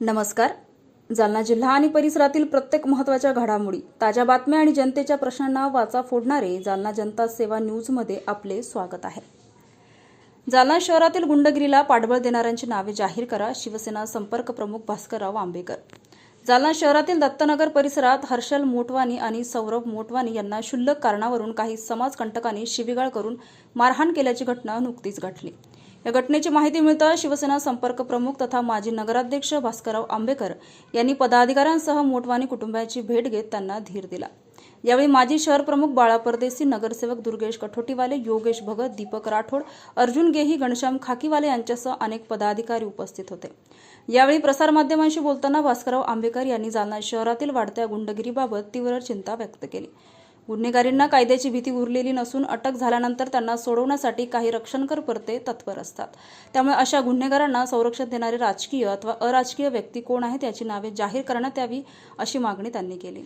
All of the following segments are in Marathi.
नमस्कार. जालना जिल्हा आणि परिसरातील प्रत्येक महत्त्वाच्या घडामोडी, ताज्या बातम्या आणि जनतेच्या प्रश्नांना वाचा फोडणारे जालना जनता सेवा न्यूजमध्ये आपले स्वागत आहे. जालना शहरातील गुंडगिरीला पाठबळ देणाऱ्यांची नावे जाहीर करा. शिवसेना संपर्क प्रमुख भास्करराव आंबेकर. जालना शहरातील दत्तनगर परिसरात हर्षल मोटवानी आणि सौरभ मोटवानी यांना क्षुल्लक कारणावरून काही समाजकंटकांनी शिवीगाळ करून मारहाण केल्याची घटना नुकतीच घडली. या घटनेची माहिती मिळताच शिवसेना संपर्क प्रमुख तथा माजी नगराध्यक्ष भास्करराव आंबेकर यांनी पदाधिकाऱ्यांसह मोटवानी कुटुंबियांची भेट घेत त्यांना धीर दिला. यावेळी माजी शहर प्रमुख बाळा परदेशी, नगरसेवक दुर्गेश कठोटीवाले, योगेश भगत, दीपक राठोड, अर्जुन गेही, घनश्याम खाकीवाले यांच्यासह अनेक पदाधिकारी उपस्थित होते. यावेळी प्रसारमाध्यमांशी बोलताना भास्करराव आंबेकर यांनी जालना शहरातील वाढत्या गुंडगिरीबाबत तीव्र चिंता व्यक्त केली. गुन्हेगारींना कायद्याची भीती उरलेली नसून अटक झाल्यानंतर त्यांना सोडवण्यासाठी काही रक्षणकर्ते तत्पर असतात. त्यामुळे अशा गुन्हेगारांना संरक्षण देणारे राजकीय अथवा अराजकीय व्यक्ती कोण आहेत याची नावे जाहीर करण्यात यावी, अशी मागणी त्यांनी केली.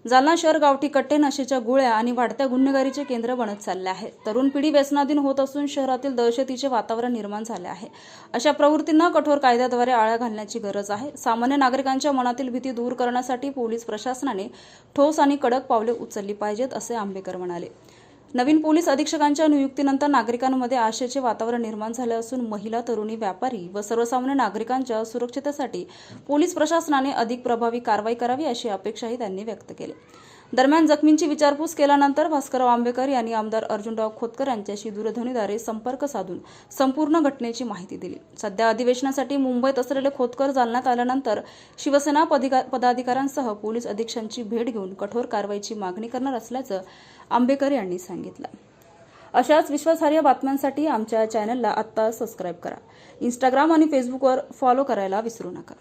जालना शहर गावठी कट्टे, नशेच्या गोळ्या आणि वाढत्या गुन्हेगारीचे केंद्र बनत चालले आहे. तरुण पिढी व्यसनाधीन होत असून शहरातील दहशतीचे वातावरण निर्माण झाले आहे. अशा प्रवृत्तींना कठोर कायद्याद्वारे आळा घालण्याची गरज आहे. सामान्य नागरिकांच्या मनातील भीती दूर करण्यासाठी पोलीस प्रशासनाने ठोस आणि कडक पावले उचलली पाहिजेत, असे आंबेकर म्हणाले. नवीन पोलीस अधीक्षकांच्या नियुक्तीनंतर नागरिकांमध्ये आशेचे वातावरण निर्माण झाले असून महिला, तरुणी, व्यापारी व सर्वसामान्य नागरिकांच्या सुरक्षिततेसाठी पोलीस प्रशासनाने अधिक प्रभावी कारवाई करावी, अशी अपेक्षाही त्यांनी व्यक्त केली. दरम्यान जखमींची विचारपूस केल्यानंतर भास्करराव आंबेकर यांनी आमदार अर्जुनराव खोतकर यांच्याशी दूरध्वनीद्वारे संपर्क साधून संपूर्ण घटनेची माहिती दिली. सध्या अधिवेशनासाठी मुंबईत असलेले खोतकर जालन्यात आल्यानंतर शिवसेना पदाधिकाऱ्यांसह पोलीस अधीक्षकांची भेट घेऊन कठोर कारवाईची मागणी करणार असल्याचं आंबेकर यांनी सांगितलं. अशाच विश्वासार्ह बातम्यांसाठी आमच्या चॅनलला आत्ता सबस्क्राईब करा. इंस्टाग्राम आणि फेसबुकवर फॉलो करायला विसरू नका.